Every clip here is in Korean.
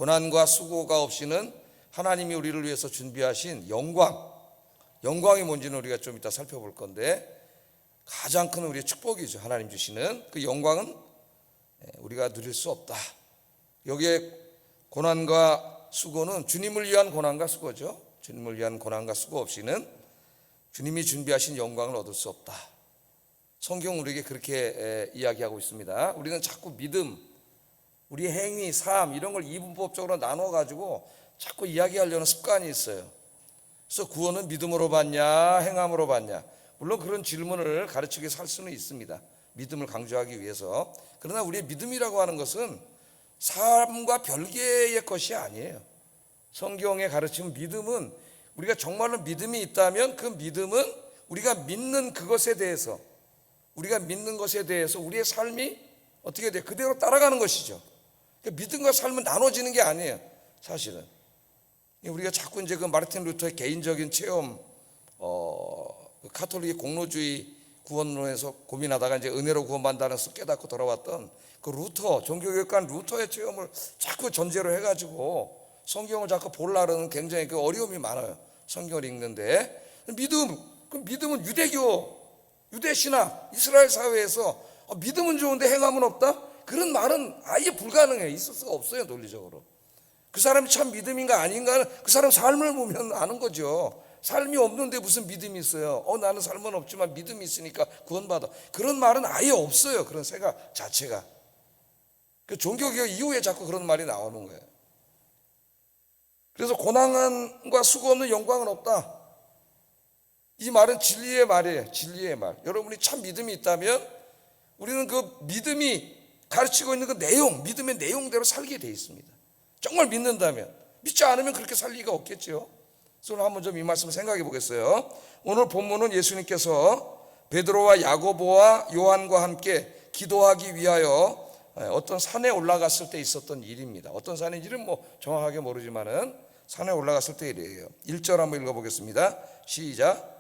고난과 수고가 없이는 하나님이 우리를 위해서 준비하신 영광이 뭔지는 우리가 좀 이따 살펴볼 건데, 가장 큰 우리의 축복이죠. 하나님 주시는 그 영광은 우리가 누릴 수 없다. 여기에 고난과 수고는 주님을 위한 고난과 수고죠. 주님을 위한 고난과 수고 없이는 주님이 준비하신 영광을 얻을 수 없다. 성경은 우리에게 그렇게 이야기하고 있습니다. 우리는 자꾸 믿음, 우리의 행위, 삶 이런 걸 이분법적으로 나눠가지고 자꾸 이야기하려는 습관이 있어요. 그래서 구원은 믿음으로 받냐 행함으로 받냐, 물론 그런 질문을 가르치기 위해서 할 수는 있습니다. 믿음을 강조하기 위해서. 그러나 우리의 믿음이라고 하는 것은 삶과 별개의 것이 아니에요. 성경에 가르치는 믿음은, 우리가 정말로 믿음이 있다면 그 믿음은 우리가 믿는 그것에 대해서, 우리의 삶이 어떻게 돼요? 그대로 따라가는 것이죠. 믿음과 삶은 나눠지는 게 아니에요. 사실은 우리가 자꾸 이제 그 마르틴 루터의 개인적인 체험, 카톨릭의 공로주의 구원론에서 고민하다가 이제 은혜로 구원받는다는 것을 깨닫고 돌아왔던 그 루터, 종교교육관 루터의 체험을 자꾸 전제로 해가지고 성경을 자꾸 보려는 굉장히 그 어려움이 많아요. 성경을 읽는데 믿음은 유대신학, 이스라엘 사회에서 믿음은 좋은데 행함은 없다? 그런 말은 아예 불가능해요. 있을 수가 없어요. 논리적으로. 그 사람이 참 믿음인가 아닌가는 그 사람 삶을 보면 아는 거죠. 삶이 없는데 무슨 믿음이 있어요? 나는 삶은 없지만 믿음이 있으니까 구원받아. 그런 말은 아예 없어요. 그런 생각 자체가. 그 종교개혁 이후에 자꾸 그런 말이 나오는 거예요. 그래서 고난과 수고 없는 영광은 없다. 이 말은 진리의 말이에요. 진리의 말. 여러분이 참 믿음이 있다면 우리는 그 믿음이 가르치고 있는 그 내용, 믿음의 내용대로 살게 돼 있습니다. 정말 믿는다면. 믿지 않으면 그렇게 살 리가 없겠죠. 그래서 오늘 한번 좀 이 말씀을 생각해 보겠어요. 오늘 본문은 예수님께서 베드로와 야고보와 요한과 함께 기도하기 위하여 어떤 산에 올라갔을 때 있었던 일입니다. 어떤 산인지는 정확하게 모르지만은 산에 올라갔을 때 일이에요. 1절 한번 읽어보겠습니다. 시작.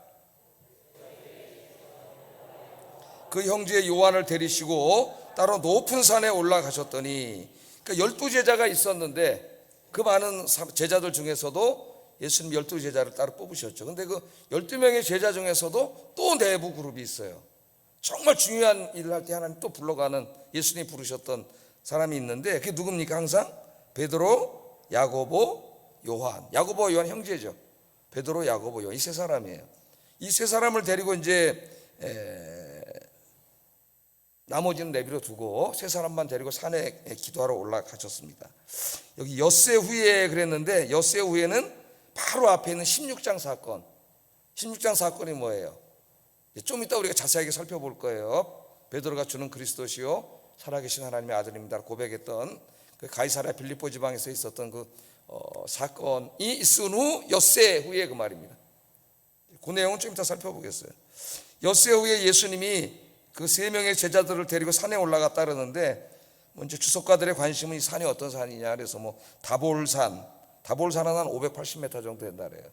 그 형제 요한을 데리시고 따로 높은 산에 올라가셨더니, 그러니까 12제자가 있었는데 그 많은 제자들 중에서도 예수님 12제자를 따로 뽑으셨죠. 근데 그 12명의 제자 중에서도 또 내부 그룹이 있어요. 정말 중요한 일을 할 때 하나님 또 불러가는, 예수님이 부르셨던 사람이 있는데 그게 누굽니까? 항상 베드로, 야고보, 요한. 야고보와 요한 형제죠. 베드로, 야고보, 요한, 이 세 사람이에요. 이 세 사람을 데리고 이제 나머지는 내비로 두고 세 사람만 데리고 산에 기도하러 올라가셨습니다. 여기 엿새 후에 그랬는데, 엿새 후에는 바로 앞에 있는 16장 사건. 16장 사건이 뭐예요? 좀 이따 우리가 자세하게 살펴볼 거예요. 베드로가 주는 그리스도시요 살아계신 하나님의 아들입니다 고백했던 그 가이사랴 빌립보 지방에서 있었던 그 사건이 있은 후 엿새 후에 그 말입니다. 그 내용은 좀 이따 살펴보겠어요. 엿새 후에 예수님이 그 세 명의 제자들을 데리고 산에 올라갔다 그러는데, 먼저 주석가들의 관심은 이 산이 어떤 산이냐. 그래서 다볼산은 한 580m 정도 된다 그래요.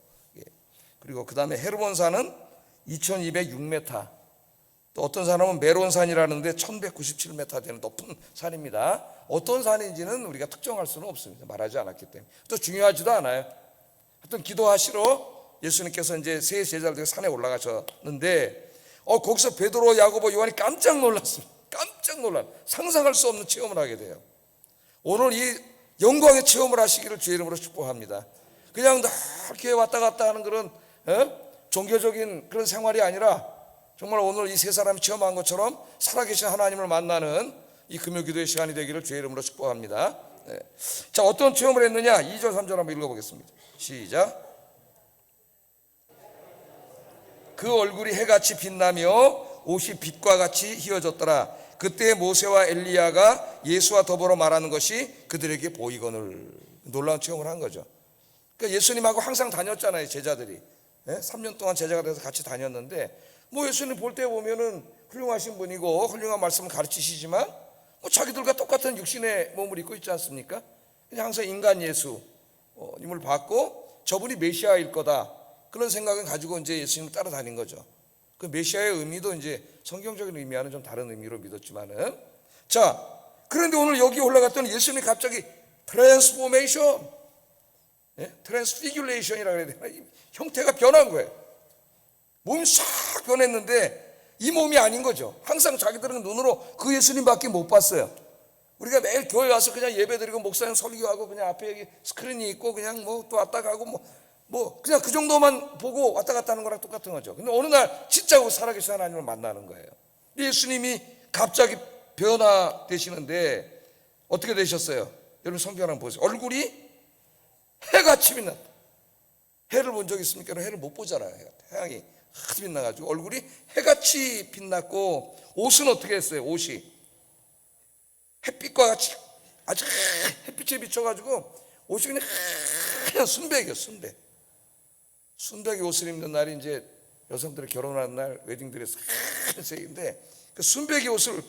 그리고 그 다음에 헤르몬산은 2206m, 또 어떤 사람은 메론산이라는데 1197m 되는 높은 산입니다. 어떤 산인지는 우리가 특정할 수는 없습니다. 말하지 않았기 때문에. 또 중요하지도 않아요. 하여튼 기도하시러 예수님께서 이제 세 제자들 산에 올라가셨는데, 거기서 베드로, 야고보, 요한이 깜짝 놀랐습니다. 깜짝 놀란, 상상할 수 없는 체험을 하게 돼요. 오늘 이 영광의 체험을 하시기를 주의 이름으로 축복합니다. 그냥 이렇게 왔다 갔다 하는 그런 종교적인 그런 생활이 아니라, 정말 오늘 이 세 사람이 체험한 것처럼 살아계신 하나님을 만나는 이 금요기도의 시간이 되기를 주의 이름으로 축복합니다. 자, 어떤 체험을 했느냐? 2절 3절 한번 읽어보겠습니다. 시작. 그 얼굴이 해같이 빛나며 옷이 빛과 같이 휘어졌더라. 그때 모세와 엘리야가 예수와 더불어 말하는 것이 그들에게 보이거늘. 놀라운 체험을 한 거죠. 그러니까 예수님하고 항상 다녔잖아요, 제자들이. 3년 동안 제자가 돼서 같이 다녔는데, 예수님 볼 때 보면은 훌륭하신 분이고 훌륭한 말씀을 가르치시지만 자기들과 똑같은 육신의 몸을 입고 있지 않습니까? 그냥 항상 인간 예수님을 받고 저분이 메시아일 거다, 그런 생각을 가지고 이제 예수님을 따라다닌 거죠. 그 메시아의 의미도 이제 성경적인 의미와는 좀 다른 의미로 믿었지만은, 자, 그런데 오늘 여기 올라갔더니 예수님이 갑자기 트랜스포메이션, 트랜스피규레이션이라고 해야 되나? 형태가 변한 거예요. 몸이 싹 변했는데 이 몸이 아닌 거죠. 항상 자기들은 눈으로 그 예수님밖에 못 봤어요. 우리가 매일 교회 와서 그냥 예배드리고 목사님 설교하고 그냥 앞에 여기 스크린이 있고 그냥 뭐 또 왔다 가고 뭐 그냥 그 정도만 보고 왔다 갔다 하는 거랑 똑같은 거죠. 근데 어느 날 진짜 살아계신 하나님을 만나는 거예요. 예수님이 갑자기 변화되시는데 어떻게 되셨어요? 여러분 성경 한번 보세요. 얼굴이 해같이 빛났다. 해를 본 적 있습니까? 해를 못 보잖아요. 태양이 하도 빛나가지고 얼굴이 해같이 빛났고, 옷은 어떻게 했어요? 옷이 햇빛과 같이 아주 햇빛에 비춰가지고 옷이 그냥 순백이에요. 순백의 옷을 입는 날이 이제 여성들이 결혼하는 날 웨딩드레스 하얀색인데 그 순백의 옷을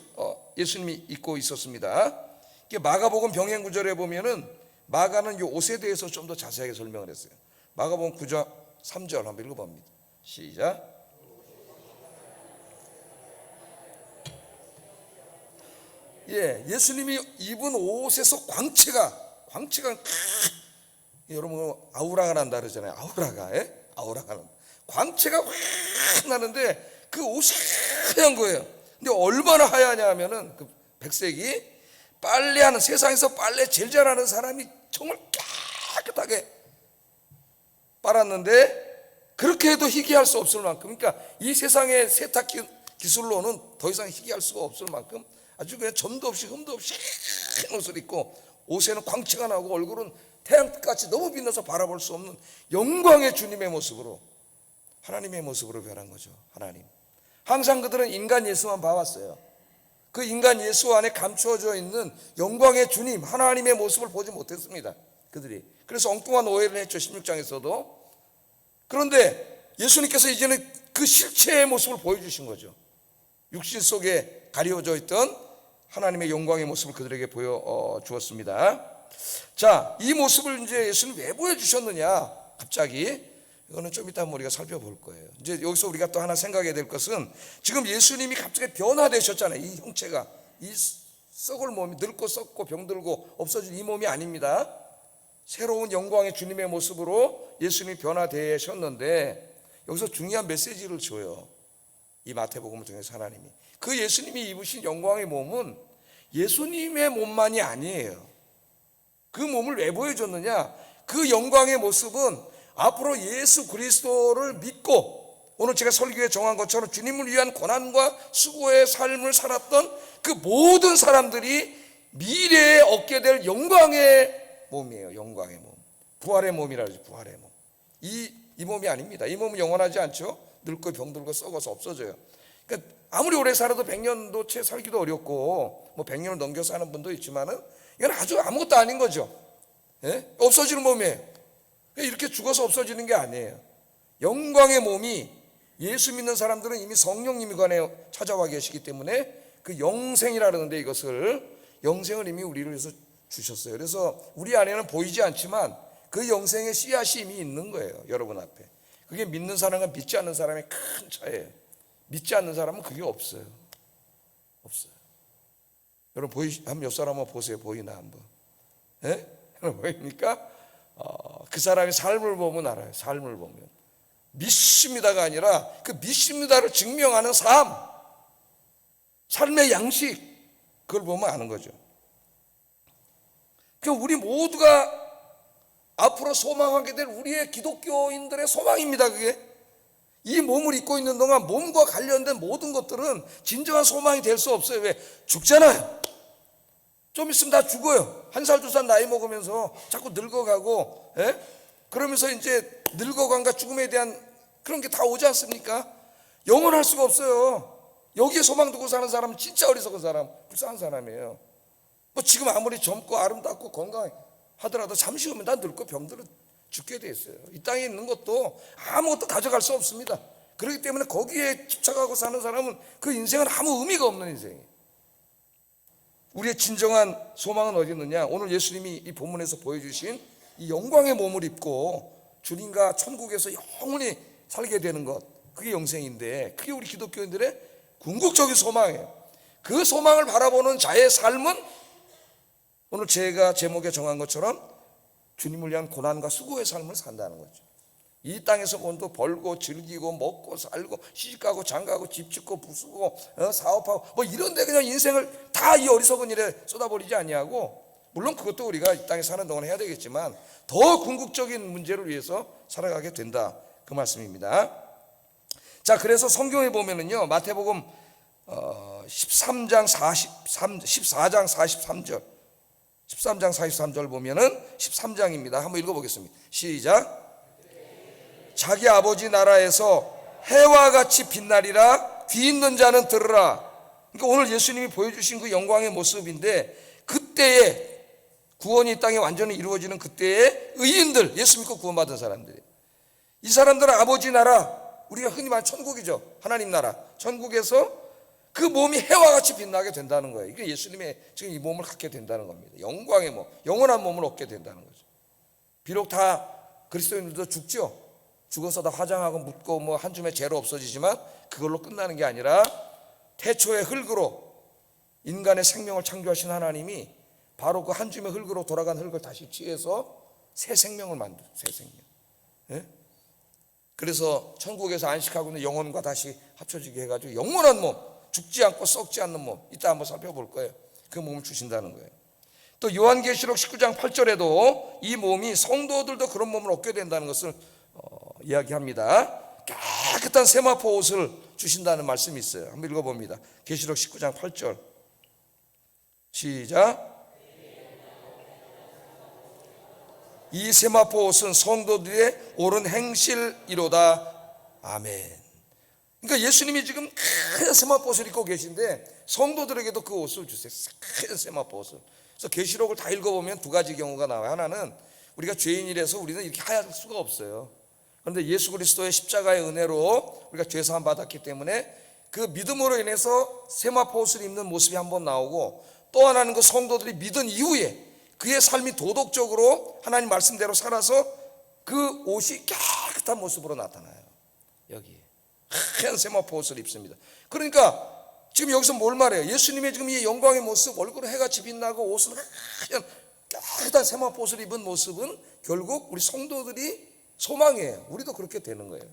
예수님이 입고 있었습니다. 마가복음 병행 구절에 보면은 마가는 이 옷에 대해서 좀 더 자세하게 설명을 했어요. 마가복음 9장 3절 한번 읽어봅니다. 시작. 예수님이 입은 옷에서 광채가 여러분 아우라가 난다 그러잖아요. 아우라가 난 광채가 확 나는데 그 옷이 하얀 거예요. 근데 얼마나 하얗냐 하면은 그 백색이 빨래하는, 세상에서 빨래 제일 잘하는 사람이 정말 깨끗하게 빨았는데 그렇게 해도 희귀할 수 없을 만큼, 그러니까 이 세상의 세탁 기술로는 더 이상 희귀할 수가 없을 만큼 아주 그냥 점도 없이 흠도 없이 흰 옷을 입고 옷에는 광채가 나고 얼굴은 태양빛같이 너무 빛나서 바라볼 수 없는 영광의 주님의 모습으로, 하나님의 모습으로 변한 거죠. 하나님. 항상 그들은 인간 예수만 봐왔어요. 그 인간 예수 안에 감추어져 있는 영광의 주님, 하나님의 모습을 보지 못했습니다. 그들이. 그래서 엉뚱한 오해를 했죠. 16장에서도. 그런데 예수님께서 이제는 그 실체의 모습을 보여주신 거죠. 육신 속에 가려져 있던 하나님의 영광의 모습을 그들에게 보여주었습니다. 자, 이 모습을 이제 예수님 왜 보여주셨느냐? 갑자기 이거는 좀 이따 우리가 살펴볼 거예요. 이제 여기서 우리가 또 하나 생각해야 될 것은 지금 예수님이 갑자기 변화되셨잖아요. 이 형체가, 이 썩을 몸이, 늙고 썩고 병들고 없어진 이 몸이 아닙니다. 새로운 영광의 주님의 모습으로 예수님이 변화되셨는데 여기서 중요한 메시지를 줘요. 이 마태복음을 통해서 하나님이 그 예수님이 입으신 영광의 몸은 예수님의 몸만이 아니에요. 그 몸을 왜 보여줬느냐? 그 영광의 모습은 앞으로 예수 그리스도를 믿고 오늘 제가 설교에 정한 것처럼 주님을 위한 고난과 수고의 삶을 살았던 그 모든 사람들이 미래에 얻게 될 영광의 몸이에요. 영광의 몸, 부활의 몸이라 그러죠. 부활의 몸. 이 몸이 아닙니다. 이 몸은 영원하지 않죠. 늙고 병들고 썩어서 없어져요. 그러니까 아무리 오래 살아도 100년도 채 살기도 어렵고 뭐 100년을 넘겨 사는 분도 있지만은 이건 아주 아무것도 아닌 거죠. 없어지는 몸이에요. 이렇게 죽어서 없어지는 게 아니에요. 영광의 몸이, 예수 믿는 사람들은 이미 성령님이 관에 찾아와 계시기 때문에 그 영생이라 그러는데 이것을, 영생을 이미 우리를 위해서 주셨어요. 그래서 우리 안에는 보이지 않지만 그 영생의 씨앗이 이미 있는 거예요. 여러분 앞에. 그게 믿는 사람과 믿지 않는 사람의 큰 차이예요. 믿지 않는 사람은 그게 없어요. 여러분 한번 옆 사람 한번 보세요. 보이나 한번. 보입니까? 그 사람의 삶을 보면 알아요. 삶을 보면 믿습니다가 아니라 그 믿습니다를 증명하는 삶의 양식, 그걸 보면 아는 거죠. 그러니까 우리 모두가 앞으로 소망하게 될 우리의 기독교인들의 소망입니다. 그게 이 몸을 입고 있는 동안 몸과 관련된 모든 것들은 진정한 소망이 될 수 없어요. 왜? 죽잖아요. 좀 있으면 다 죽어요. 1살 2살 나이 먹으면서 자꾸 늙어가고, 그러면서 이제 늙어간과 죽음에 대한 그런 게 다 오지 않습니까? 영원할 수가 없어요. 여기에 소망 두고 사는 사람은 진짜 어리석은 사람, 불쌍한 사람이에요. 뭐 지금 아무리 젊고 아름답고 건강하더라도 잠시 후면 다 늙고 병들어 죽게 돼 있어요. 이 땅에 있는 것도 아무것도 가져갈 수 없습니다. 그렇기 때문에 거기에 집착하고 사는 사람은 그 인생은 아무 의미가 없는 인생이에요. 우리의 진정한 소망은 어디 있느냐? 오늘 예수님이 이 본문에서 보여주신 이 영광의 몸을 입고 주님과 천국에서 영원히 살게 되는 것, 그게 영생인데 그게 우리 기독교인들의 궁극적인 소망이에요. 그 소망을 바라보는 자의 삶은 오늘 제가 제목에 정한 것처럼 주님을 위한 고난과 수고의 삶을 산다는 거죠. 이 땅에서 돈도 벌고 즐기고 먹고 살고 시집가고 장가고 집 짓고 부수고 사업하고 뭐 이런데 그냥 인생을 다 이 어리석은 일에 쏟아버리지 아니하고, 물론 그것도 우리가 이 땅에 사는 동안 해야 되겠지만 더 궁극적인 문제를 위해서 살아가게 된다, 그 말씀입니다. 자, 그래서 성경에 보면은요, 마태복음 14장 43절 13장 43절 보면은 13장입니다. 한번 읽어보겠습니다. 시작. 자기 아버지 나라에서 해와 같이 빛나리라. 귀 있는 자는 들으라. 그러니까 오늘 예수님이 보여주신 그 영광의 모습인데, 그때에 구원이 이 땅에 완전히 이루어지는 그때에 의인들, 예수 믿고 구원받은 사람들이, 이 사람들은 아버지 나라, 우리가 흔히 말하는 천국이죠. 하나님 나라 천국에서 그 몸이 해와 같이 빛나게 된다는 거예요. 이게 예수님의 지금 이 몸을 갖게 된다는 겁니다. 영광의 몸, 영원한 몸을 얻게 된다는 거죠. 비록 다 그리스도인들도 죽죠. 죽어서 다 화장하고 묻고 뭐 한 줌의 죄로 없어지지만 그걸로 끝나는 게 아니라 태초의 흙으로 인간의 생명을 창조하신 하나님이 바로 그 한 줌의 흙으로 돌아간 흙을 다시 취해서 새 생명을 만들어요. 새 생명. 예? 그래서 천국에서 안식하고 있는 영혼과 다시 합쳐지게 해가지고 영원한 몸, 죽지 않고 썩지 않는 몸, 이따 한번 살펴볼 거예요. 그 몸을 주신다는 거예요. 또 요한계시록 19장 8절에도 이 몸이 성도들도 그런 몸을 얻게 된다는 것을 이야기합니다. 깨끗한 세마포 옷을 주신다는 말씀이 있어요. 한번 읽어봅니다. 계시록 19장 8절 시작. 이 세마포 옷은 성도들의 옳은 행실이로다. 아멘. 그러니까 예수님이 지금 큰 세마포 옷을 입고 계신데 성도들에게도 그 옷을 주세요. 큰 세마포 옷을. 그래서 계시록을 다 읽어보면 두 가지 경우가 나와요. 하나는 우리가 죄인이라서 우리는 이렇게 하얄 수가 없어요. 그런데 예수 그리스도의 십자가의 은혜로 우리가 죄사함 받았기 때문에 그 믿음으로 인해서 세마포 옷을 입는 모습이 한번 나오고, 또 하나는 그 성도들이 믿은 이후에 그의 삶이 도덕적으로 하나님 말씀대로 살아서 그 옷이 깨끗한 모습으로 나타나요. 여기 큰 세마포 옷을 입습니다. 그러니까 지금 여기서 뭘 말해요? 예수님의 지금 이 영광의 모습, 얼굴은 해같이 빛나고 옷은 깨끗한 세마포 옷을 입은 모습은 결국 우리 성도들이 소망이에요. 우리도 그렇게 되는 거예요.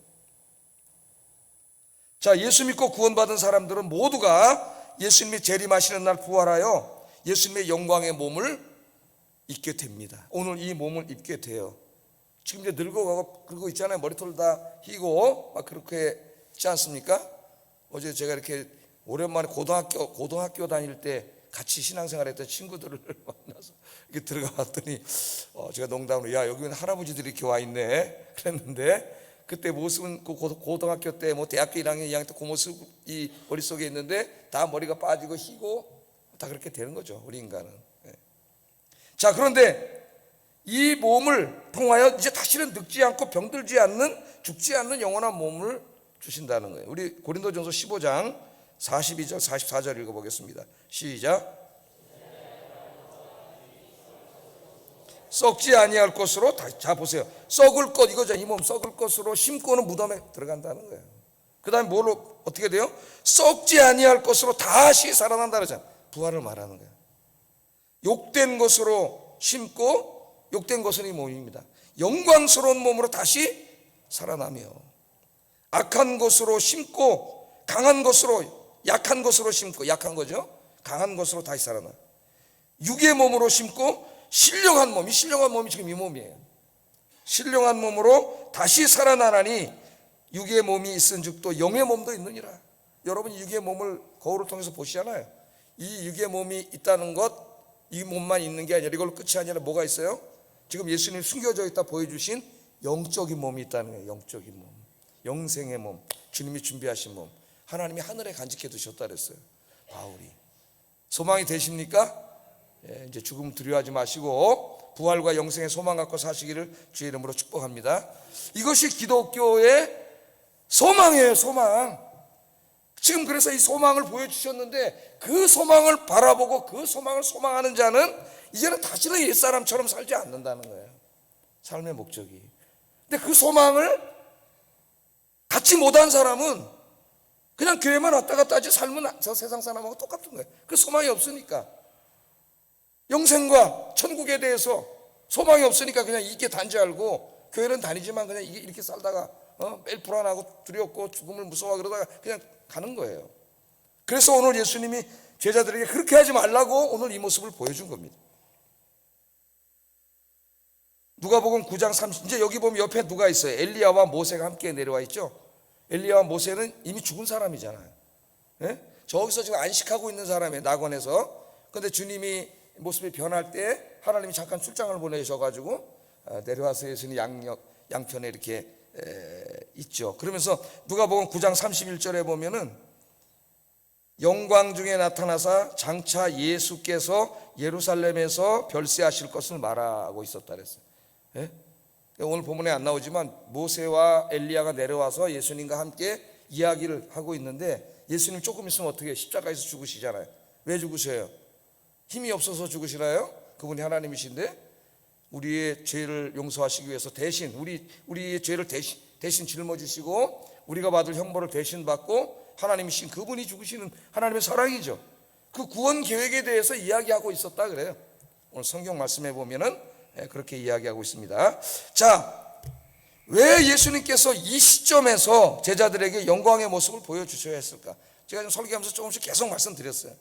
자, 예수 믿고 구원받은 사람들은 모두가 예수님이 재림하시는 날 부활하여 예수님의 영광의 몸을 입게 됩니다. 오늘 이 몸을 입게 돼요. 지금 이제 늙어가고 그러고 있잖아요. 머리털 다 휘고 막 그렇게 있지 않습니까? 어제 제가 이렇게 오랜만에 고등학교 다닐 때 같이 신앙생활 했던 친구들을 만나서 이렇게 들어가 봤더니 제가 농담으로 야, 여기는 할아버지들이 이렇게 와 있네 그랬는데, 그때 모습은 그 고등학교 때 뭐 대학교 1학년 2학년 때 그 모습이 머릿속에 있는데 다 머리가 빠지고 희고 다 그렇게 되는 거죠, 우리 인간은. 자, 그런데 이 몸을 통하여 이제 다시는 늙지 않고 병들지 않는, 죽지 않는 영원한 몸을 주신다는 거예요. 우리 고린도전서 15장 42절 44절 읽어보겠습니다. 시작. 썩지 아니할 것으로, 자 보세요, 썩을 것, 이거죠. 이 몸 썩을 것으로 심고는 무덤에 들어간다는 거예요. 그 다음에 뭘로 어떻게 돼요? 썩지 아니할 것으로 다시 살아난다 그러잖아요. 부활을 말하는 거예요. 욕된 것으로 심고, 욕된 것은 이 몸입니다. 영광스러운 몸으로 다시 살아나며, 악한 것으로 심고 강한 것으로, 약한 것으로 심고, 약한 거죠. 강한 것으로 다시 살아나. 육의 몸으로 심고 신령한 몸, 이 신령한 몸이 지금 이 몸이에요. 신령한 몸으로 다시 살아나나니 육의 몸이 있은즉 또 영의 몸도 있느니라. 여러분이 육의 몸을 거울을 통해서 보시잖아요. 이 육의 몸이 있다는 것, 이 몸만 있는 게 아니라, 이걸로 끝이 아니라 뭐가 있어요? 지금 예수님 숨겨져 있다 보여주신 영적인 몸이 있다는 거예요. 영적인 몸, 영생의 몸, 주님이 준비하신 몸, 하나님이 하늘에 간직해 두셨다 그랬어요. 바울이. 소망이 되십니까? 이제 죽음 두려워하지 마시고 부활과 영생의 소망 갖고 사시기를 주의 이름으로 축복합니다. 이것이 기독교의 소망이에요. 소망. 지금 그래서 이 소망을 보여주셨는데, 그 소망을 바라보고 그 소망을 소망하는 자는 이제는 다시는 옛사람처럼 살지 않는다는 거예요. 삶의 목적이. 근데 그 소망을 갖지 못한 사람은 그냥 교회만 왔다 갔다 하지 삶은 저 세상 사람하고 똑같은 거예요. 그 소망이 없으니까. 영생과 천국에 대해서 소망이 없으니까 그냥 이게 단지 알고 교회는 다니지만 그냥 이렇게 살다가 매일 불안하고 두렵고 죽음을 무서워하고 그러다가 그냥 가는 거예요. 그래서 오늘 예수님이 제자들에게 그렇게 하지 말라고 오늘 이 모습을 보여준 겁니다. 누가복음 9장 30, 이제 여기 보면 옆에 누가 있어요? 엘리야와 모세가 함께 내려와 있죠. 엘리야와 모세는 이미 죽은 사람이잖아요. 예? 저기서 지금 안식하고 있는 사람이에요, 낙원에서. 그런데 주님이 모습이 변할 때 하나님이 잠깐 출장을 보내셔가지고 내려와서 예수님이 양편에 이렇게 있죠. 그러면서 누가복음 9장 31절에 보면은 영광 중에 나타나사 장차 예수께서 예루살렘에서 별세하실 것을 말하고 있었다 그랬어요. 예? 오늘 본문에 안 나오지만 모세와 엘리야가 내려와서 예수님과 함께 이야기를 하고 있는데 예수님 조금 있으면 어떻게 십자가에서 죽으시잖아요. 왜 죽으셔요? 힘이 없어서 죽으시나요? 그분이 하나님이신데 우리의 죄를 용서하시기 위해서 대신 우리의 죄를 대신 짊어지시고 우리가 받을 형벌을 대신 받고 하나님이신 그분이 죽으시는 하나님의 사랑이죠. 그 구원 계획에 대해서 이야기하고 있었다 그래요. 오늘 성경 말씀에 보면은 그렇게 이야기하고 있습니다. 자, 왜 예수님께서 이 시점에서 제자들에게 영광의 모습을 보여주셔야 했을까? 제가 좀 설교하면서 조금씩 계속 말씀드렸어요.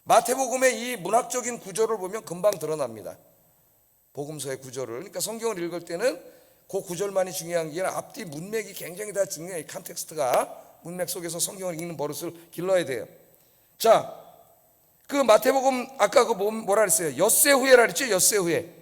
마태복음의 이 문학적인 구조를 보면 금방 드러납니다. 복음서의 구조를. 그러니까 성경을 읽을 때는 그 구절만이 중요한 게 아니라 앞뒤 문맥이 굉장히 다 중요해요. 컨텍스트가 문맥 속에서 성경을 읽는 버릇을 길러야 돼요. 자, 그 마태복음 아까 그 뭐라 그랬어요? 엿새 후에라 그랬죠? 엿새 후에.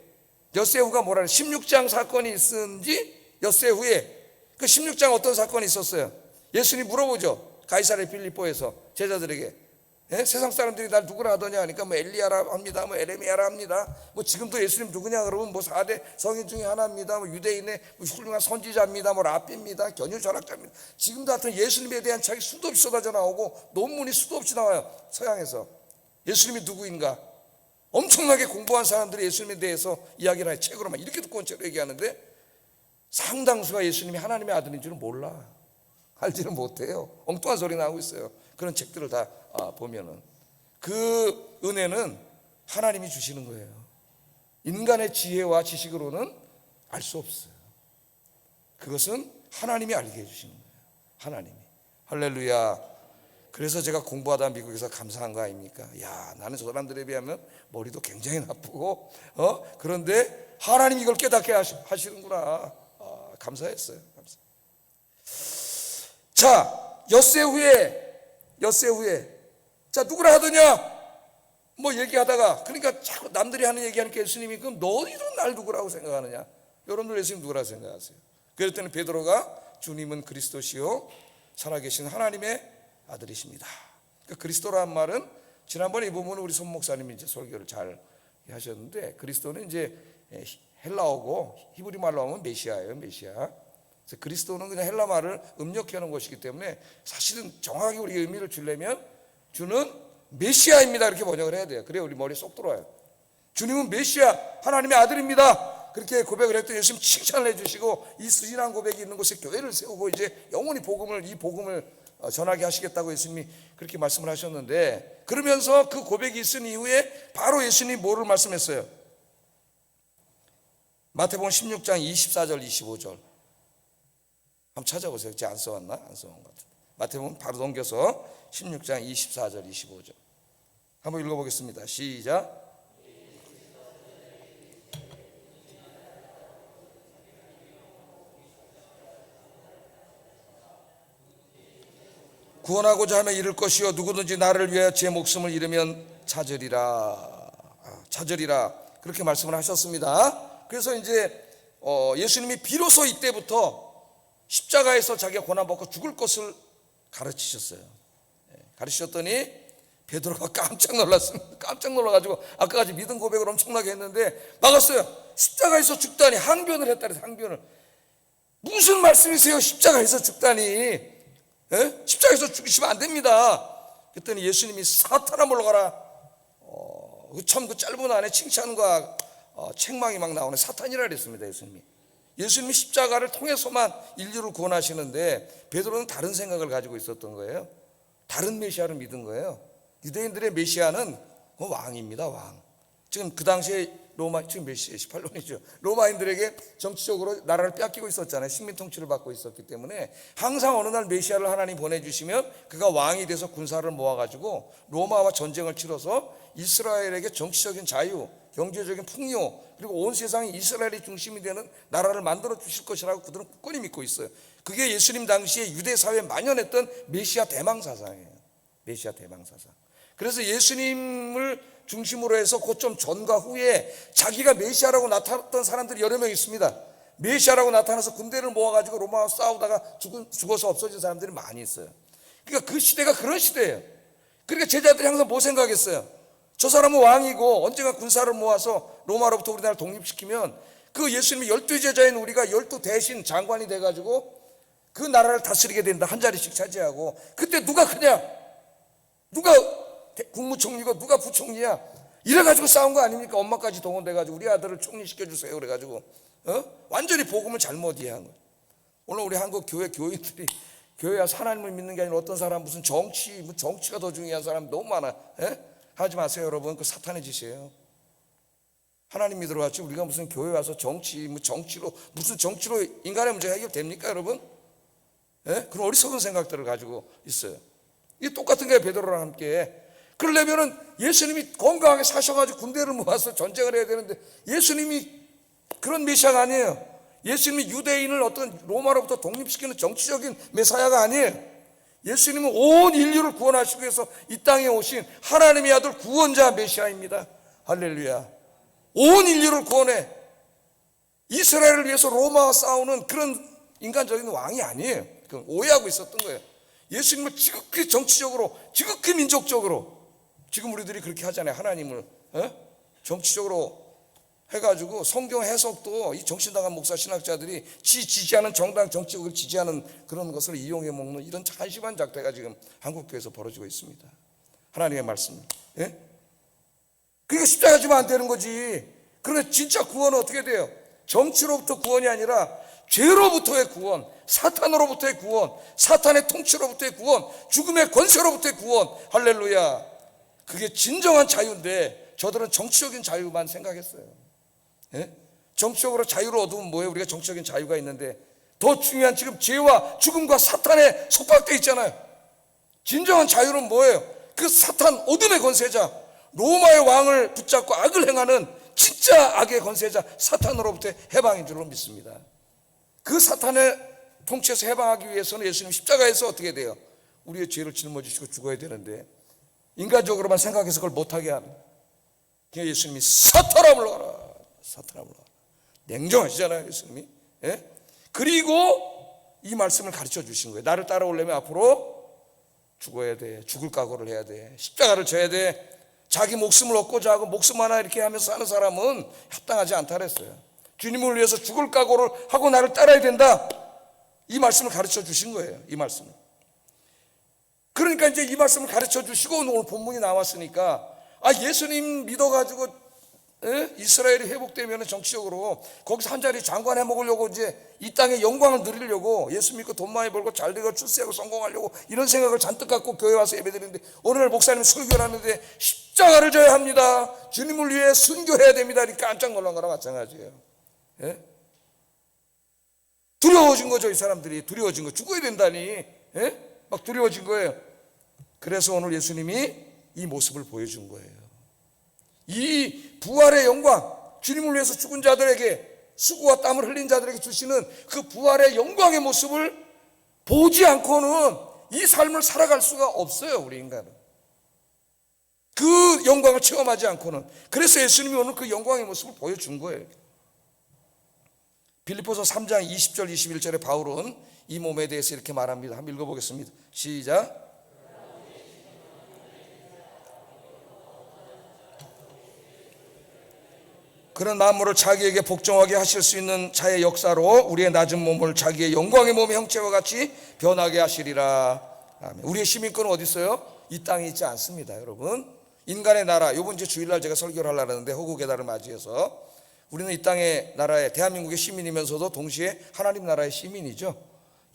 엿새 후가 뭐라 그랬어요? 16장 사건이 있은지 엿새 후에. 그 16장 어떤 사건이 있었어요? 예수님이 물어보죠. 가이사랴 빌립보에서 제자들에게. 예? 세상 사람들이 날 누구라 하더냐 하니까 뭐 엘리야라 합니다, 뭐 에레미야라 합니다. 뭐 지금도 예수님 누구냐 그러면 뭐 4대 성인 중에 하나입니다. 뭐 유대인의 뭐 훌륭한 선지자입니다. 뭐 랍비입니다. 견유 철학자입니다. 지금도 하여튼 예수님에 대한 자기 수도 없이 쏟아져 나오고 논문이 수도 없이 나와요. 서양에서 예수님이 누구인가 엄청나게 공부한 사람들이 예수님에 대해서 이야기를 해요. 책으로 막 이렇게 두꺼운 얘기하는데 상당수가 예수님이 하나님의 아들인 줄은 몰라. 알지는 못해요. 엉뚱한 소리 나오고 있어요. 그런 책들을 다 보면은 그 은혜는 하나님이 주시는 거예요. 인간의 지혜와 지식으로는 알 수 없어요. 그것은 하나님이 알게 해주시는 거예요. 하나님이. 할렐루야. 그래서 제가 공부하다 미국에서 감사한 거 아닙니까? 야, 나는 저 사람들에 비하면 머리도 굉장히 나쁘고 그런데 하나님이 이걸 깨닫게 하시는구나. 감사했어요. 자, 엿새 후에 자, 누구라 하더냐 뭐 얘기하다가 그러니까 자꾸 남들이 하는 얘기하니까 예수님이 그럼 너희도 날 누구라고 생각하느냐? 여러분들 예수님 누구라고 생각하세요? 그랬더니 베드로가 주님은 그리스도시요 살아계신 하나님의 아들이십니다. 그러니까 그리스도라는 말은 지난번에 이 부분은 우리 손 목사님이 이제 설교를 잘 하셨는데 그리스도는 이제 헬라어고 히브리 말로 하면 메시아예요. 메시아. 그래서 그리스도는 그냥 헬라 말을 음력해 놓은 것이기 때문에 사실은 정확하게 우리 의미를 주려면 주는 메시아입니다 이렇게 번역을 해야 돼요. 그래야 우리 머리에 쏙 들어와요. 주님은 메시아 하나님의 아들입니다 그렇게 고백을 했더니 예수님 칭찬을 해주시고 이 순진한 고백이 있는 곳에 교회를 세우고 이제 영원히 이 복음을 전하게 하시겠다고 예수님이 그렇게 말씀을 하셨는데 그러면서 그 고백이 있은 이후에 바로 예수님이 뭐를 말씀했어요? 마태복음 16장 24절 25절 한번 찾아보세요. 제가 안 써왔나? 안 써온 것 같아요. 마태복음 바로 넘겨서 16장 24절 25절 한번 읽어보겠습니다. 시작. 구원하고자 하면 잃을 것이요 누구든지 나를 위하여 제 목숨을 잃으면 찾으리라. 그렇게 말씀을 하셨습니다. 그래서 이제 예수님이 비로소 이때부터 십자가에서 자기가 고난받고 죽을 것을 가르치셨어요. 가르치셨더니 베드로가 깜짝 놀랐습니다. 깜짝 놀라가지고 아까까지 믿음 고백을 엄청나게 했는데 막았어요. 십자가에서 죽다니 항변을 했다니. 항변을 무슨 말씀이세요? 십자가에서 죽다니. 십자가에서 죽으시면 안 됩니다. 그랬더니 예수님이 사탄아 물러가라. 처음 그 짧은 안에 칭찬과 책망이 막 나오는 사탄이라 그랬습니다. 예수님이 십자가를 통해서만 인류를 구원하시는데 베드로는 다른 생각을 가지고 있었던 거예요. 다른 메시아를 믿은 거예요. 유대인들의 메시아는 왕입니다. 왕. 지금 그 당시에 로마, 지금 몇 시에 18년이죠. 로마인들에게 정치적으로 나라를 빼앗기고 있었잖아요. 식민 통치를 받고 있었기 때문에 항상 어느 날 메시아를 하나님 보내주시면 그가 왕이 돼서 군사를 모아가지고 로마와 전쟁을 치러서 이스라엘에게 정치적인 자유, 경제적인 풍요, 그리고 온 세상이 이스라엘이 중심이 되는 나라를 만들어 주실 것이라고 그들은 굳건히 믿고 있어요. 그게 예수님 당시에 유대 사회에 만연했던 메시아 대망 사상이에요. 메시아 대망 사상. 그래서 예수님을 중심으로 해서 그 좀 전과 후에 자기가 메시아라고 나타났던 사람들이 여러 명 있습니다. 메시아라고 나타나서 군대를 모아가지고 로마와 싸우다가 죽어서 없어진 사람들이 많이 있어요. 그러니까 그 시대가 그런 시대예요. 그러니까 제자들이 항상 뭐 생각했어요? 저 사람은 왕이고 언젠가 군사를 모아서 로마로부터 우리나라를 독립시키면 그 예수님이 12제자인 우리가 12 대신 장관이 돼가지고 그 나라를 다스리게 된다. 한 자리씩 차지하고. 그때 누가 크냐? 누가 국무총리고 누가 부총리야? 이래가지고 싸운 거 아닙니까? 엄마까지 동원돼가지고 우리 아들을 총리시켜주세요 그래가지고 완전히 복음을 잘못 이해한 거예요. 오늘 우리 한국 교회 교인들이 교회 와서 하나님을 믿는 게 아니라 어떤 사람 무슨 정치가 더 중요한 사람 너무 많아. 하지 마세요 여러분. 그 사탄의 짓이에요. 하나님 믿으러 왔지 우리가 무슨 교회 와서 정치로 인간의 문제가 해결됩니까 여러분? 그런 어리석은 생각들을 가지고 있어요. 이게 똑같은 거예요. 베드로랑 함께. 그러려면은 예수님이 건강하게 사셔가지고 군대를 모아서 전쟁을 해야 되는데 예수님이 그런 메시아가 아니에요. 예수님이 유대인을 어떤 로마로부터 독립시키는 정치적인 메사야가 아니에요. 예수님은 온 인류를 구원하시기 위해서 이 땅에 오신 하나님의 아들 구원자 메시아입니다. 할렐루야. 온 인류를 구원해. 이스라엘을 위해서 로마와 싸우는 그런 인간적인 왕이 아니에요. 그건 오해하고 있었던 거예요. 예수님을 지극히 정치적으로, 지극히 민족적으로, 지금 우리들이 그렇게 하잖아요. 하나님을 정치적으로 해가지고 성경 해석도 이 정신나간 목사 신학자들이 지지하는 정당 정치적으로 지지하는 그런 것을 이용해 먹는 이런 한심한 작태가 지금 한국교회에서 벌어지고 있습니다. 하나님의 말씀. 그러니까 십자가 지면 안 되는 거지. 그런데 진짜 구원은 어떻게 돼요? 정치로부터 구원이 아니라 죄로부터의 구원, 사탄으로부터의 구원, 사탄의 통치로부터의 구원, 죽음의 권세로부터의 구원. 할렐루야. 그게 진정한 자유인데 저들은 정치적인 자유만 생각했어요. 정치적으로 자유를 얻으면 뭐예요? 우리가 정치적인 자유가 있는데 더 중요한 지금 죄와 죽음과 사탄에 속박되어 있잖아요. 진정한 자유는 뭐예요? 그 사탄 어둠의 권세자, 로마의 왕을 붙잡고 악을 행하는 진짜 악의 권세자 사탄으로부터 해방인 줄로 믿습니다. 그 사탄의 통치에서 해방하기 위해서는 예수님 십자가에서 어떻게 돼요? 우리의 죄를 짊어지시고 죽어야 되는데 인간적으로만 생각해서 그걸 못하게 하는. 그러니까 예수님이 사탄아 물러가라. 사탄아 물러가라. 냉정하시잖아요 예수님이. 그리고 이 말씀을 가르쳐 주신 거예요. 나를 따라오려면 앞으로 죽어야 돼. 죽을 각오를 해야 돼. 십자가를 져야 돼. 자기 목숨을 얻고자 하고 목숨 하나 이렇게 하면서 사는 사람은 합당하지 않다 그랬어요. 주님을 위해서 죽을 각오를 하고 나를 따라야 된다. 이 말씀을 가르쳐 주신 거예요. 이 말씀을. 그러니까 이제 이 말씀을 가르쳐 주시고 오늘 본문이 나왔으니까 예수님 믿어가지고 이스라엘이 회복되면 정치적으로 거기서 한 자리 장관 해먹으려고 이제 이 땅의 영광을 누리려고 예수 믿고 돈 많이 벌고 잘 되고 출세하고 성공하려고 이런 생각을 잔뜩 갖고 교회 와서 예배드리는데 오늘 목사님 설교를 하는데 십자가를 져야 합니다. 주님을 위해 순교해야 됩니다. 이렇게 깜짝 놀란 거랑 마찬가지예요. 두려워진 거죠. 이 사람들이 두려워진 거. 죽어야 된다니 막 두려워진 거예요. 그래서 오늘 예수님이 이 모습을 보여준 거예요. 이 부활의 영광, 주님을 위해서 죽은 자들에게 수고와 땀을 흘린 자들에게 주시는 그 부활의 영광의 모습을 보지 않고는 이 삶을 살아갈 수가 없어요. 우리 인간은 그 영광을 체험하지 않고는. 그래서 예수님이 오늘 그 영광의 모습을 보여준 거예요. 빌립보서 3장 20절 21절에 바울은 이 몸에 대해서 이렇게 말합니다. 한번 읽어보겠습니다. 시작. 그런 만물을 자기에게 복종하게 하실 수 있는 자의 역사로 우리의 낮은 몸을 자기의 영광의 몸의 형체와 같이 변하게 하시리라. 아멘. 우리의 시민권은 어디 있어요? 이 땅에 있지 않습니다. 여러분, 인간의 나라, 이번 이제 주일날 제가 설교를 하려고 하는데 호국의 달을 맞이해서 우리는 이 땅의 나라의 대한민국의 시민이면서도 동시에 하나님 나라의 시민이죠.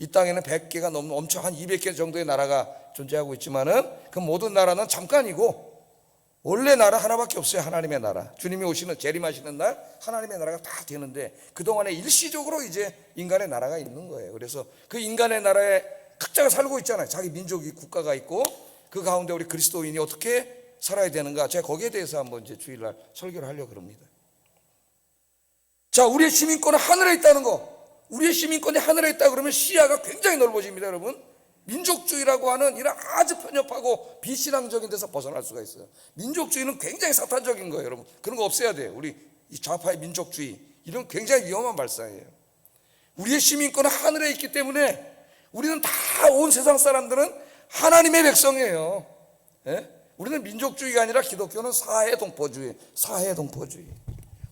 이 땅에는 100개가 넘는 엄청 한 200개 정도의 나라가 존재하고 있지만은 그 모든 나라는 잠깐이고 원래 나라 하나밖에 없어요. 하나님의 나라. 주님이 오시는 재림하시는 날 하나님의 나라가 다 되는데 그동안에 일시적으로 이제 인간의 나라가 있는 거예요. 그래서 그 인간의 나라에 각자가 살고 있잖아요. 자기 민족이 국가가 있고 그 가운데 우리 그리스도인이 어떻게 살아야 되는가, 제가 거기에 대해서 한번 이제 주일날 설교를 하려고 합니다. 자, 우리의 시민권은 하늘에 있다는 거. 우리의 시민권이 하늘에 있다 그러면 시야가 굉장히 넓어집니다, 여러분. 민족주의라고 하는 이런 아주 편협하고 비신앙적인 데서 벗어날 수가 있어요. 민족주의는 굉장히 사탄적인 거예요, 여러분. 그런 거 없애야 돼요. 우리 이 좌파의 민족주의, 이런 굉장히 위험한 발상이에요. 우리의 시민권은 하늘에 있기 때문에 우리는 다 온 세상 사람들은 하나님의 백성이에요. 예? 우리는 민족주의가 아니라 기독교는 사회동포주의, 사회동포주의.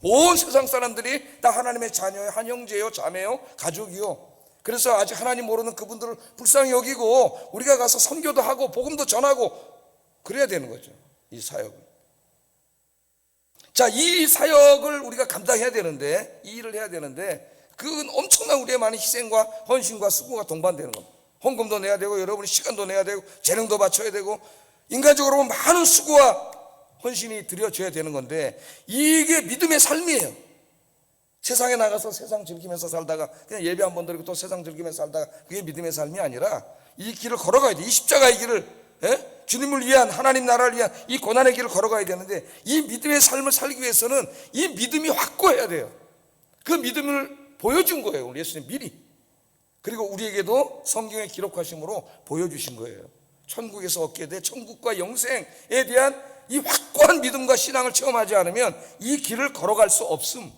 온 세상 사람들이 다 하나님의 자녀예요. 한 형제요, 자매요, 가족이요. 그래서 아직 하나님 모르는 그분들을 불쌍히 여기고 우리가 가서 선교도 하고 복음도 전하고 그래야 되는 거죠, 이 사역을. 자, 이 사역을 우리가 감당해야 되는데, 이 일을 해야 되는데 그건 엄청난 우리의 많은 희생과 헌신과 수고가 동반되는 겁니다. 헌금도 내야 되고 여러분이 시간도 내야 되고 재능도 바쳐야 되고 인간적으로 많은 수고와 헌신이 드려져야 되는 건데 이게 믿음의 삶이에요. 세상에 나가서 세상 즐기면서 살다가 그냥 예배 한 번 드리고 또 세상 즐기면서 살다가 그게 믿음의 삶이 아니라 이 길을 걸어가야 돼. 이 십자가의 길을, 주님을 위한, 하나님 나라를 위한 이 고난의 길을 걸어가야 되는데 이 믿음의 삶을 살기 위해서는 이 믿음이 확고해야 돼요. 그 믿음을 보여준 거예요, 우리 예수님 미리. 그리고 우리에게도 성경에 기록하심으로 보여주신 거예요. 천국에서 얻게 될 천국과 영생에 대한 이 확고한 믿음과 신앙을 체험하지 않으면 이 길을 걸어갈 수 없음.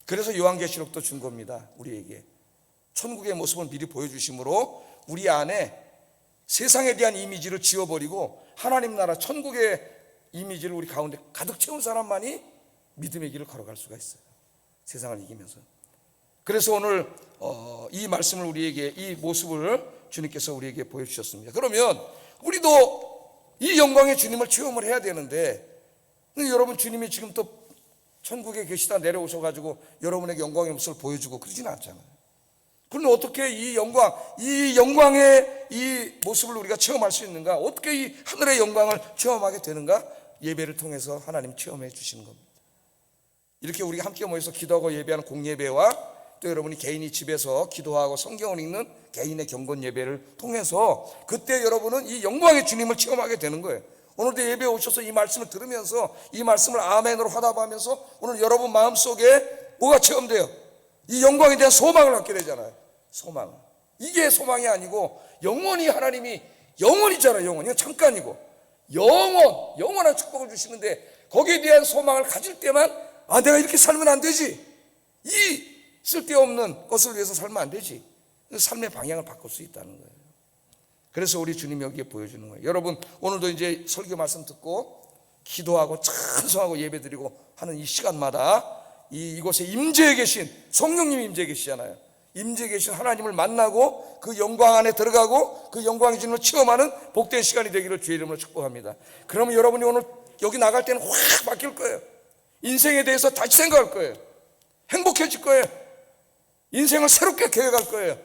그래서 요한계시록도 준 겁니다, 우리에게. 천국의 모습을 미리 보여주심으로 우리 안에 세상에 대한 이미지를 지워버리고 하나님 나라 천국의 이미지를 우리 가운데 가득 채운 사람만이 믿음의 길을 걸어갈 수가 있어요, 세상을 이기면서. 그래서 오늘 이 말씀을 우리에게, 이 모습을 주님께서 우리에게 보여주셨습니다. 그러면 우리도 이 영광의 주님을 체험을 해야 되는데, 여러분 주님이 지금 또 천국에 계시다 내려오셔가지고 여러분에게 영광의 모습을 보여주고 그러지는 않잖아요. 그럼 어떻게 이 영광의 이 모습을 우리가 체험할 수 있는가? 어떻게 이 하늘의 영광을 체험하게 되는가? 예배를 통해서 하나님 체험해 주시는 겁니다. 이렇게 우리가 함께 모여서 기도하고 예배하는 공예배와 또 여러분이 개인이 집에서 기도하고 성경을 읽는 개인의 경건 예배를 통해서 그때 여러분은 이 영광의 주님을 체험하게 되는 거예요. 오늘도 예배에 오셔서 이 말씀을 들으면서 이 말씀을 아멘으로 화답하면서 오늘 여러분 마음속에 뭐가 체험돼요? 이 영광에 대한 소망을 갖게 되잖아요. 소망. 이게 소망이 아니고 영원히 하나님이, 영원이잖아요. 영원. 이건 잠깐이고 영원한 축복을 주시는데 거기에 대한 소망을 가질 때만 내가 이렇게 살면 안 되지, 이 쓸데없는 것을 위해서 살면 안 되지, 삶의 방향을 바꿀 수 있다는 거예요. 그래서 우리 주님이 여기에 보여주는 거예요. 여러분 오늘도 이제 설교 말씀 듣고 기도하고 찬송하고 예배드리고 하는 이 시간마다 이곳에 임재해 계신 성령님이 임재해 계시잖아요. 임재해 계신 하나님을 만나고 그 영광 안에 들어가고 그 영광의 주님을 체험하는 복된 시간이 되기를 주의 이름으로 축복합니다. 그러면 여러분이 오늘 여기 나갈 때는 확 바뀔 거예요. 인생에 대해서 다시 생각할 거예요. 행복해질 거예요. 인생을 새롭게 계획할 거예요.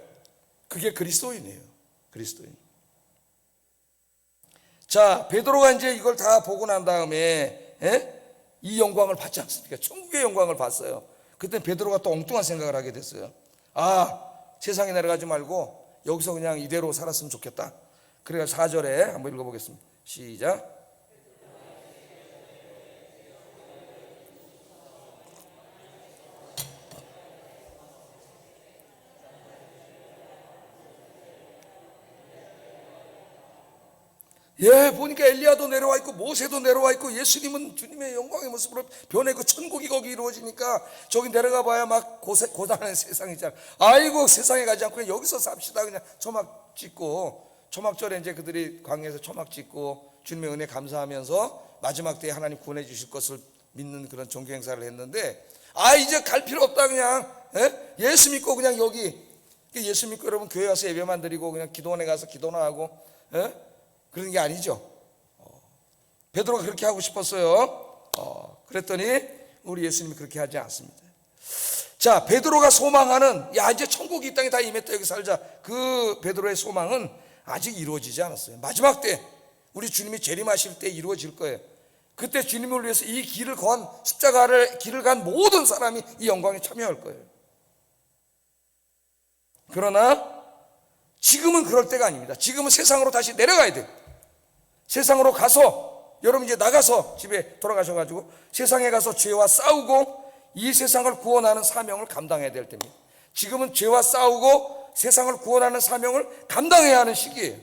그게 그리스도인이에요. 그리스도인. 자, 베드로가 이제 이걸 다 보고 난 다음에 이 영광을 받지 않습니까? 천국의 영광을 봤어요. 그때 베드로가 또 엉뚱한 생각을 하게 됐어요. 세상에 내려가지 말고 여기서 그냥 이대로 살았으면 좋겠다. 그래서 4절에 한번 읽어보겠습니다. 시작. 보니까 엘리야도 내려와 있고 모세도 내려와 있고 예수님은 주님의 영광의 모습으로 변해 그 천국이 거기 이루어지니까 저기 내려가 봐야 막 고단한 세상이잖아. 아이고 세상에 가지 않고 그냥 여기서 삽시다. 그냥 초막 짓고, 초막절에 이제 그들이 광야에서 초막 짓고 주님의 은혜 감사하면서 마지막 때에 하나님 구원해 주실 것을 믿는 그런 종교 행사를 했는데 이제 갈 필요 없다. 그냥 예수 믿고 그냥 여기 예수 믿고 여러분 교회 가서 예배만 드리고 그냥 기도원에 가서 기도나 하고 그런 게 아니죠. 베드로가 그렇게 하고 싶었어요. 그랬더니 우리 예수님이 그렇게 하지 않습니다. 자, 베드로가 소망하는 이제 천국이 이 땅에 다 임했다, 여기 살자, 그 베드로의 소망은 아직 이루어지지 않았어요. 마지막 때 우리 주님이 재림하실 때 이루어질 거예요. 그때 주님을 위해서 이 길을 건, 십자가를 길을 간 모든 사람이 이 영광에 참여할 거예요. 그러나 지금은 그럴 때가 아닙니다. 지금은 세상으로 다시 내려가야 돼요. 세상으로 가서, 여러분 이제 나가서 집에 돌아가셔가지고 세상에 가서 죄와 싸우고 이 세상을 구원하는 사명을 감당해야 될 때입니다. 지금은 죄와 싸우고 세상을 구원하는 사명을 감당해야 하는 시기예요.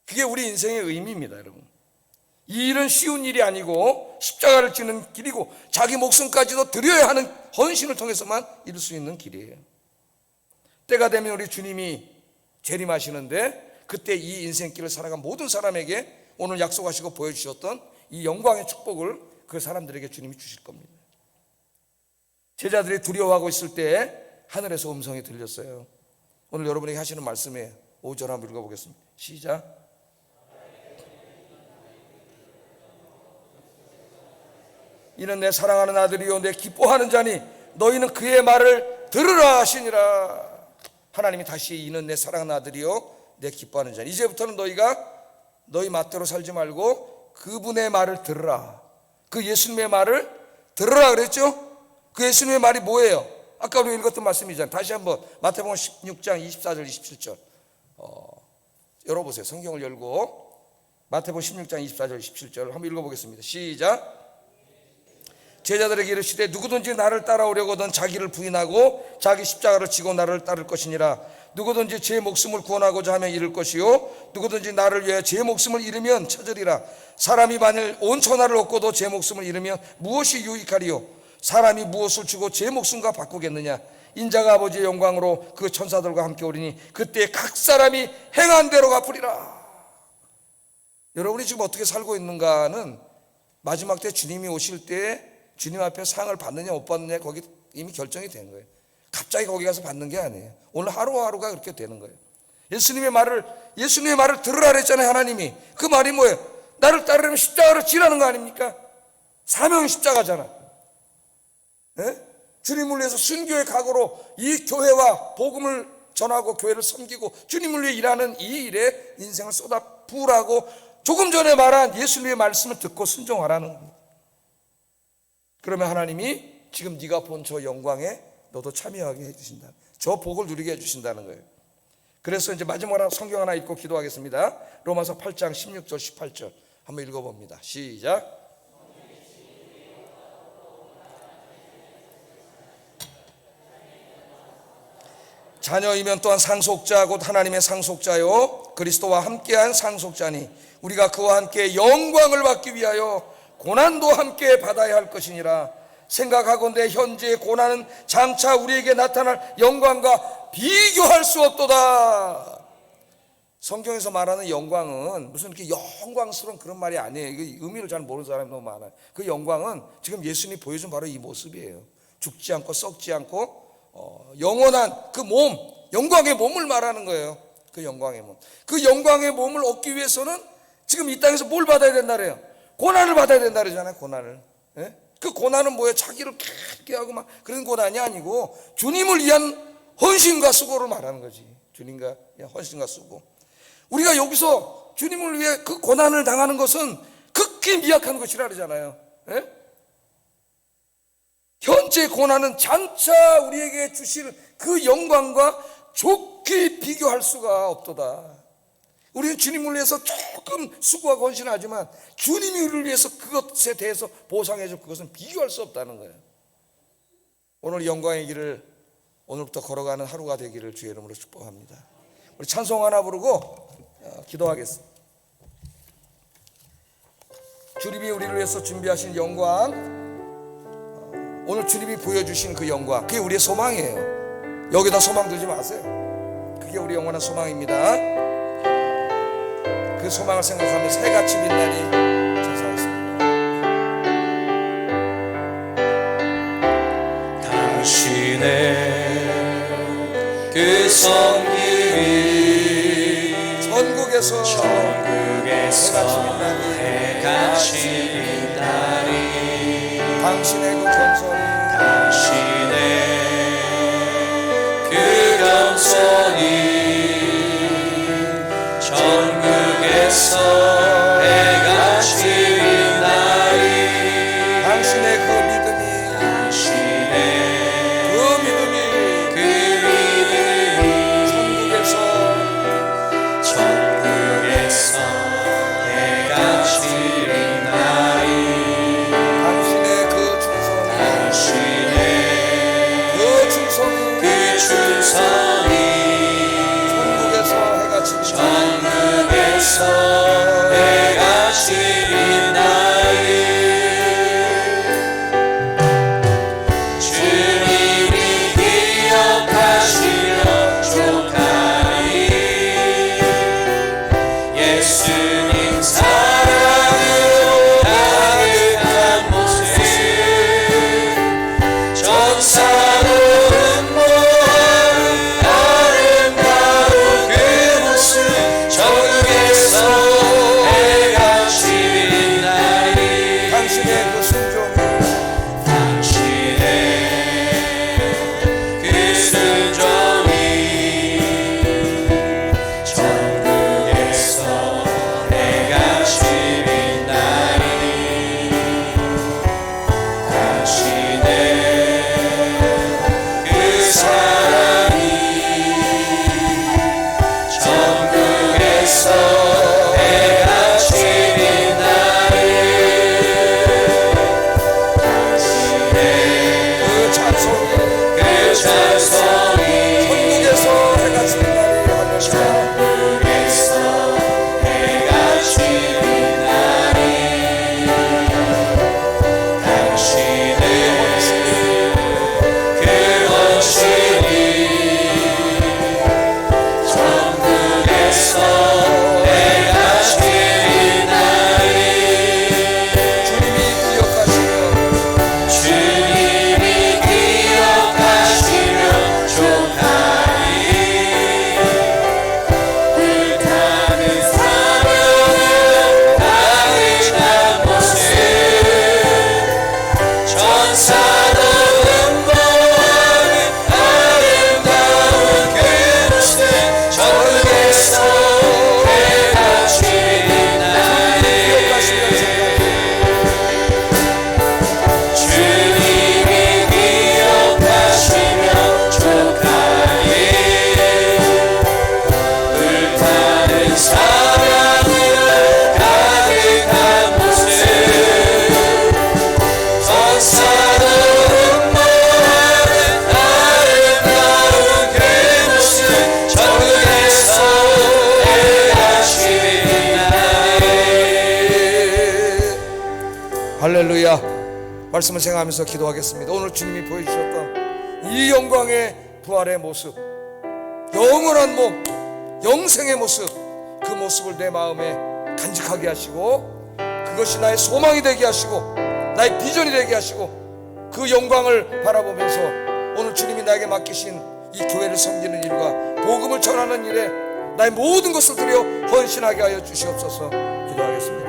그게 우리 인생의 의미입니다, 여러분. 이 일은 쉬운 일이 아니고 십자가를 지는 길이고 자기 목숨까지도 드려야 하는 헌신을 통해서만 이룰 수 있는 길이에요. 때가 되면 우리 주님이 재림하시는데 그때 이 인생길을 살아간 모든 사람에게 오늘 약속하시고 보여주셨던 이 영광의 축복을 그 사람들에게 주님이 주실 겁니다. 제자들이 두려워하고 있을 때 하늘에서 음성이 들렸어요. 오늘 여러분에게 하시는 말씀에 5절 한번 읽어보겠습니다. 시작. 이는 내 사랑하는 아들이요 내 기뻐하는 자니 너희는 그의 말을 들으라 하시니라. 하나님이 다시 이는 내 사랑하는 아들이요 내 기뻐하는 자니, 이제부터는 너희가 너희 맛대로 살지 말고 그분의 말을 들으라. 그 예수님의 말을 들으라 그랬죠? 그 예수님의 말이 뭐예요? 아까 우리 읽었던 말씀이잖아요. 다시 한번 마태복음 16장 24절 27절 열어보세요. 성경을 열고 마태복음 16장 24절 27절 한번 읽어보겠습니다. 시작. 제자들에게 이르시되 누구든지 나를 따라오려거든 자기를 부인하고 자기 십자가를 지고 나를 따를 것이니라. 누구든지 제 목숨을 구원하고자 하면 잃을 것이요 누구든지 나를 위하여 제 목숨을 잃으면 찾으리라. 사람이 만일 온 천하를 얻고도 제 목숨을 잃으면 무엇이 유익하리요? 사람이 무엇을 주고 제 목숨과 바꾸겠느냐? 인자가 아버지의 영광으로 그 천사들과 함께 오리니 그때 각 사람이 행한 대로 갚으리라. 여러분이 지금 어떻게 살고 있는가는 마지막 때 주님이 오실 때 주님 앞에 상을 받느냐 못 받느냐 거기 이미 결정이 된 거예요. 갑자기 거기 가서 받는 게 아니에요. 오늘 하루하루가 그렇게 되는 거예요. 예수님의 말을 들으라 그랬잖아요. 하나님이. 그 말이 뭐예요? 나를 따르려면 십자가를 지라는 거 아닙니까? 사명이 십자가잖아. 네? 주님을 위해서 순교의 각오로 이 교회와 복음을 전하고 교회를 섬기고 주님을 위해 일하는 이 일에 인생을 쏟아 부으라고 조금 전에 말한 예수님의 말씀을 듣고 순종하라는 겁니다. 그러면 하나님이 지금 네가 본 저 영광에 너도 참여하게 해주신다. 저 복을 누리게 해주신다는 거예요. 그래서 이제 마지막으로 성경 하나 읽고 기도하겠습니다. 로마서 8장 16절 18절 한번 읽어봅니다. 시작. 자녀이면 또한 상속자 곧 하나님의 상속자요 그리스도와 함께한 상속자니 우리가 그와 함께 영광을 받기 위하여 고난도 함께 받아야 할 것이니라. 생각하건대 현재의 고난은 장차 우리에게 나타날 영광과 비교할 수 없도다. 성경에서 말하는 영광은 무슨 이렇게 영광스러운 그런 말이 아니에요. 이 의미를 잘 모르는 사람이 너무 많아요. 그 영광은 지금 예수님이 보여준 바로 이 모습이에요. 죽지 않고 썩지 않고 영원한 그 몸, 영광의 몸을 말하는 거예요. 그 영광의 몸. 그 영광의 몸을 얻기 위해서는 지금 이 땅에서 뭘 받아야 된다 그래요? 고난을 받아야 된다 그러잖아요. 고난을. 예? 그 고난은 뭐예요? 자기를 깨게 하고 막 그런 고난이 아니고 주님을 위한 헌신과 수고를 말하는 거지. 주님과 헌신과 수고. 우리가 여기서 주님을 위해 그 고난을 당하는 것은 극히 미약한 것이라 그러잖아요. 예? 현재 고난은 장차 우리에게 주실 그 영광과 좋게 비교할 수가 없도다. 우리는 주님을 위해서 조금 수고하고 헌신하지만 주님이 우리를 위해서 그것에 대해서 보상해 줄 그것은 비교할 수 없다는 거예요. 오늘 영광의 길을 오늘부터 걸어가는 하루가 되기를 주의 이름으로 축복합니다. 우리 찬송 하나 부르고 기도하겠습니다. 주님이 우리를 위해서 준비하신 영광, 오늘 주님이 보여주신 그 영광, 그게 우리의 소망이에요. 여기다 소망 두지 마세요. 그게 우리 영원한 소망입니다. 그 소망을 생각하며 새같이 빛나니 감사하겠습니다. 당신의 그 섬김이 전국에서 해같이 빛나니 당신의 그 겸손이 전국에서 말씀을 생각하면서 기도하겠습니다. 오늘 주님이 보여주셨던 이 영광의 부활의 모습, 영원한 몸, 영생의 모습, 그 모습을 내 마음에 간직하게 하시고 그것이 나의 소망이 되게 하시고 나의 비전이 되게 하시고 그 영광을 바라보면서 오늘 주님이 나에게 맡기신 이 교회를 섬기는 일과 복음을 전하는 일에 나의 모든 것을 드려 헌신하게 하여 주시옵소서. 기도하겠습니다.